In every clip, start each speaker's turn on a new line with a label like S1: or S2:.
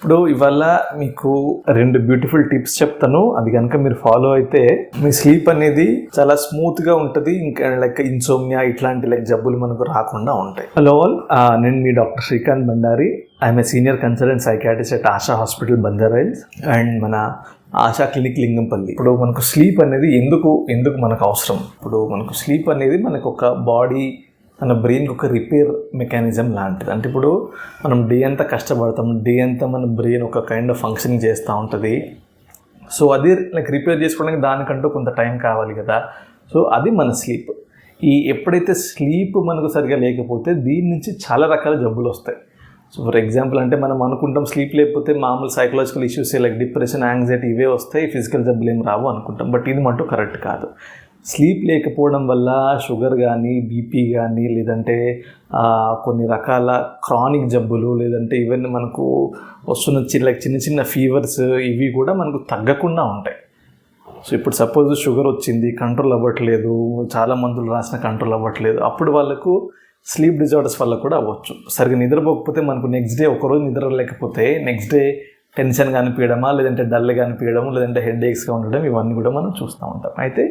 S1: ఇప్పుడు ఇవాళ మీకు 2 బ్యూటిఫుల్ టిప్స్ చెప్తాను. అది కనుక మీరు ఫాలో అయితే మీ స్లీప్ అనేది చాలా స్మూత్ గా ఉంటుంది. ఇంకా లైక్ ఇన్సోమ్నియా ఇట్లాంటి లైక్ జబ్బులు మనకు రాకుండా ఉంటాయి. హలో ఆల్, నేను మీ doctor Srikanth Bandari. I'm a senior consultant psychiatrist at Asha hospital Banjara Hills and మన ఆశా క్లినిక్ లింగంపల్లి. ఇప్పుడు మనకు స్లీప్ అనేది ఎందుకు మనకు అవసరం? ఇప్పుడు మనకు స్లీప్ అనేది మనకు ఒక బాడీ, మన బ్రెయిన్కి ఒక రిపేర్ మెకానిజం లాంటిది. అంటే ఇప్పుడు మనం డే అంతా కష్టపడతాం, డే అంతా మన బ్రెయిన్ ఒక కైండ్ ఆఫ్ ఫంక్షనింగ్ చేస్తూ ఉంటుంది. సో అది లైక్ రిపేర్ చేసుకోవడానికి దానికంటూ కొంత టైం కావాలి కదా. సో అది మన స్లీప్. ఎప్పుడైతే స్లీప్ మనకు సరిగా లేకపోతే దీని నుంచి చాలా రకాల జబ్బులు వస్తాయి. సో ఫర్ ఎగ్జాంపుల్ అంటే మనం అనుకుంటాం స్లీప్ లేకపోతే మామూలు psychological issues like depression, anxiety ఇవే వస్తాయి, ఫిజికల్ జబ్బులు ఏం రావు అనుకుంటాం. బట్ ఇది మటు కరెక్ట్ కాదు. స్లీప్ లేకపోవడం వల్ల షుగర్ కానీ, బీపీ కానీ, లేదంటే కొన్ని రకాల క్రానిక్ జబ్బులు, లేదంటే ఈవెన్ మనకు వస్తున్న చిన్న చిన్న ఫీవర్స్ ఇవి కూడా మనకు తగ్గకుండా ఉంటాయి. సో ఇప్పుడు సపోజ్ షుగర్ వచ్చింది, కంట్రోల్ అవ్వట్లేదు, చాలా మందులు రాసిన కంట్రోల్ అవ్వట్లేదు, అప్పుడు వాళ్ళకు స్లీప్ డిజార్డర్స్ వల్ల కూడా అవ్వచ్చు. సరిగ్గా నిద్రపోకపోతే మనకు నెక్స్ట్ డే ఒకరోజు నిద్ర లేకపోతే నెక్స్ట్ డే టెన్షన్గా అనిపించడమా, లేదంటే డల్గా అనిపించడము, లేదంటే హెడేక్స్గా ఉండడం, ఇవన్నీ కూడా మనం చూస్తూ ఉంటాం. అయితే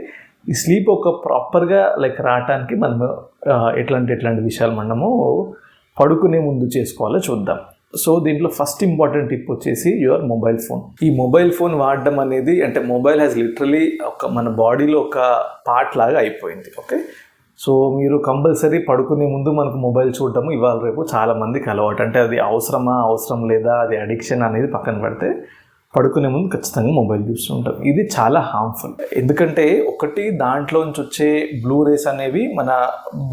S1: ఈ స్లీప్ ఒక ప్రాపర్గా లైక్ రావటానికి మనము ఎట్లాంటి విషయాలు మనము పడుకునే ముందు చేసుకోవాలో చూద్దాం. సో దీంట్లో ఫస్ట్ ఇంపార్టెంట్ టిప్ వచ్చేసి యువర్ మొబైల్ ఫోన్. ఈ మొబైల్ ఫోన్ వాడడం అనేది అంటే మొబైల్ హ్యాస్ లిటరలీ మన బాడీలో ఒక పార్ట్ లాగా అయిపోయింది. ఓకే, సో మీరు కంపల్సరీ పడుకునే ముందు మనకు మొబైల్ చూడటము ఇవాళ రేపు చాలామందికి అలవాటు. అంటే అది అవసరం లేదా, అది అడిక్షన్ అనేది పక్కన పెడితే పడుకునే ముందు ఖచ్చితంగా మొబైల్ చూస్తుంటాం. ఇది చాలా హార్మ్ఫుల్. ఎందుకంటే ఒకటి దాంట్లోంచి వచ్చే బ్లూ రేస్ అనేవి మన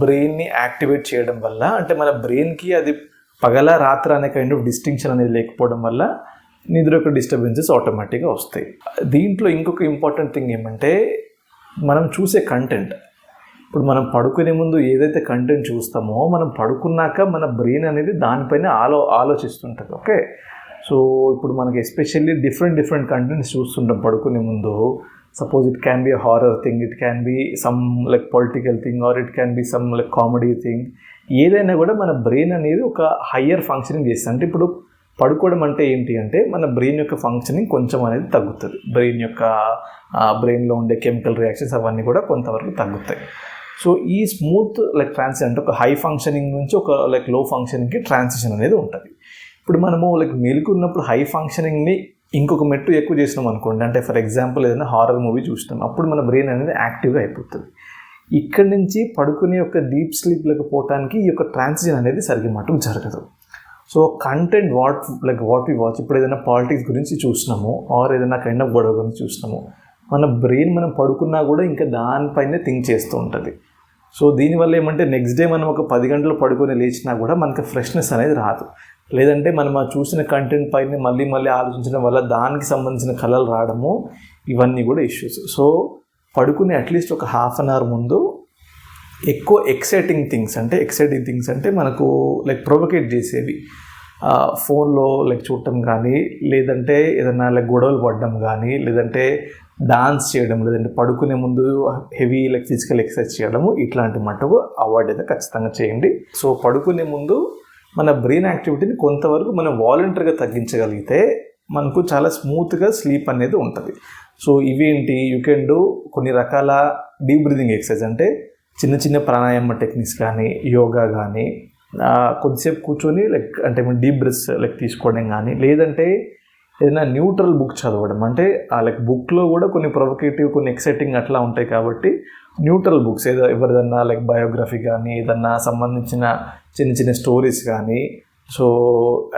S1: బ్రెయిన్ని యాక్టివేట్ చేయడం వల్ల, అంటే మన బ్రెయిన్కి అది పగల రాత్రి అనే కైండ్ ఆఫ్ డిస్టింక్షన్ అనేది లేకపోవడం వల్ల నిద్ర యొక్క డిస్టర్బెన్సెస్ ఆటోమేటిక్గా వస్తాయి. దీంట్లో ఇంకొక ఇంపార్టెంట్ థింగ్ ఏమంటే మనం చూసే కంటెంట్. ఇప్పుడు మనం పడుకునే ముందు ఏదైతే కంటెంట్ చూస్తామో మనం పడుకున్నాక మన బ్రెయిన్ అనేది దానిపైన ఆలోచిస్తుంటుంది. ఓకే, సో ఇప్పుడు మనకి ఎస్పెషల్లీ డిఫరెంట్ కంటెంట్స్ చూస్తుంటాం పడుకునే ముందు. Suppose it can be a horror thing, it can be some like political thing, or it can be some like comedy thing. ఏదైనా కూడా మన బ్రెయిన్ అనేది ఒక హయ్యర్ ఫంక్షనింగ్ చేస్తుంది. అంటే ఇప్పుడు పడుకోవడం అంటే ఏంటి అంటే మన బ్రెయిన్ యొక్క ఫంక్షనింగ్ కొంచెం అనేది తగ్గుతుంది. బ్రెయిన్లో ఉండే కెమికల్ రియాక్షన్స్ అవన్నీ కూడా కొంతవరకు తగ్గుతాయి. సో ఈ స్మూత్ లైక్ ట్రాన్సిషన్ అంటే ఒక హై ఫంక్షనింగ్ నుంచి ఒక లైక్ లో ఫంక్షనింగ్కి ట్రాన్సిషన్ అనేది ఉంటుంది. ఇప్పుడు మనము లైక్ మేలుకున్నప్పుడు హై ఫంక్షనింగ్ని ఇంకొక మెట్టు ఎక్కువ చేసినాం అనుకోండి, అంటే ఫర్ ఎగ్జాంపుల్ ఏదైనా హారర్ మూవీ చూస్తాం, అప్పుడు మన బ్రెయిన్ అనేది యాక్టివ్గా అయిపోతుంది. ఇక్కడి నుంచి పడుకునే యొక్క డీప్ స్లీప్లోకి పోవటానికి ఈ యొక్క ట్రాన్సిషన్ అనేది సరిగ్గా మటుకు జరగదు. So content what we watch, ఇప్పుడు ఏదైనా పాలిటిక్స్ గురించి చూసినాము, ఆర్ ఏదైనా కైండ్ ఆఫ్ గొడవ గురించి చూసినాము, మన బ్రెయిన్ మనం పడుకున్నా కూడా ఇంకా దానిపైనే థింక్ చేస్తూ ఉంటుంది. సో దీనివల్ల ఏమంటే నెక్స్ట్ డే మనం ఒక 10 గంటలు పడుకొని లేచినా కూడా మనకి ఫ్రెష్నెస్ అనేది రాదు. లేదంటే మనం చూసిన కంటెంట్ పైన మళ్ళీ ఆలోచించడం వల్ల దానికి సంబంధించిన కళలు రావడము, ఇవన్నీ కూడా ఇష్యూస్. సో పడుకునే అట్లీస్ట్ ఒక హాఫ్ అన్ అవర్ ముందు ఎక్కువ ఎక్సైటింగ్ థింగ్స్ అంటే మనకు లైక్ ప్రొవోకేట్ చేసేవి, ఫోన్లో లైక్ చూడటం కానీ, లేదంటే ఏదైనా లైక్ గొడవలు పడడం కానీ, లేదంటే డాన్స్ చేయడం, లేదంటే పడుకునే ముందు హెవీ లైక్ ఫిజికల్ ఎక్సర్సైజ్ చేయడము, ఇట్లాంటి మటుకు అవాయిడ్ అయితే ఖచ్చితంగా చేయండి. సో పడుకునే ముందు మన బ్రెయిన్ యాక్టివిటీని కొంతవరకు మనం వాలంటరీగా తగ్గించగలిగితే మనకు చాలా స్మూత్గా స్లీప్ అనేది ఉంటుంది. సో ఇవేంటి, యూ కెన్ డూ కొన్ని రకాల డీప్ బ్రీదింగ్ ఎక్సర్సైజ్, అంటే చిన్న ప్రాణాయామ టెక్నిక్స్ కానీ, యోగా కానీ, కొద్దిసేపు కూర్చొని లైక్ అంటే డీప్ బ్రెత్స్ లైక్ తీసుకోవడం కానీ, లేదంటే ఏదైనా న్యూట్రల్ బుక్ చదవడం. అంటే ఆ లైక్ బుక్లో కూడా కొన్ని ప్రొవోకేటివ్, కొన్ని ఎక్సైటింగ్ అట్లా ఉంటాయి కాబట్టి న్యూట్రల్ బుక్స్ ఎవరిదన్నా లైక్ బయోగ్రఫీ కానీ, ఏదన్నా సంబంధించిన చిన్న స్టోరీస్ కానీ. సో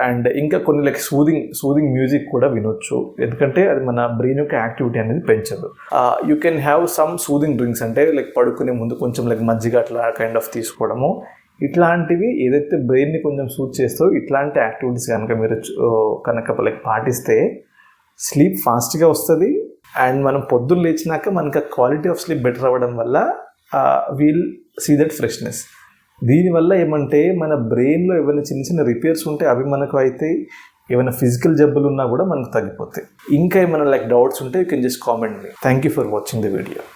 S1: అండ్ ఇంకా కొన్ని లైక్ సూదింగ్ మ్యూజిక్ కూడా వినొచ్చు, ఎందుకంటే అది మన బ్రెయిన్ యొక్క యాక్టివిటీ అనేది పెంచదు. You can have some soothing drinks, అంటే లైక్ పడుకునే ముందు కొంచెం లైక్ మజ్జిగ అట్లా కైండ్ ఆఫ్ తీసుకోవడము. ఇట్లాంటివి ఏదైతే బ్రెయిన్ని కొంచెం సూట్ చేస్తావో ఇట్లాంటి యాక్టివిటీస్ కనుక మీరు లైక్ పాటిస్తే స్లీప్ ఫాస్ట్గా వస్తుంది. అండ్ మనం పొద్దున్న లేచినాక మనకు క్వాలిటీ ఆఫ్ స్లీప్ బెటర్ అవ్వడం వల్ల వీల్ సీ దట్ ఫ్రెష్నెస్. దీనివల్ల ఏమంటే మన బ్రెయిన్లో ఏమైనా చిన్న రిపేర్స్ ఉంటే అవి మనకు అయితే, ఏమైనా ఫిజికల్ జబ్బులు ఉన్నా కూడా మనకు తగ్గిపోతాయి. ఇంకా ఏమైనా లైక్ డౌట్స్ ఉంటే you can just comment me. Thank you for watching the video.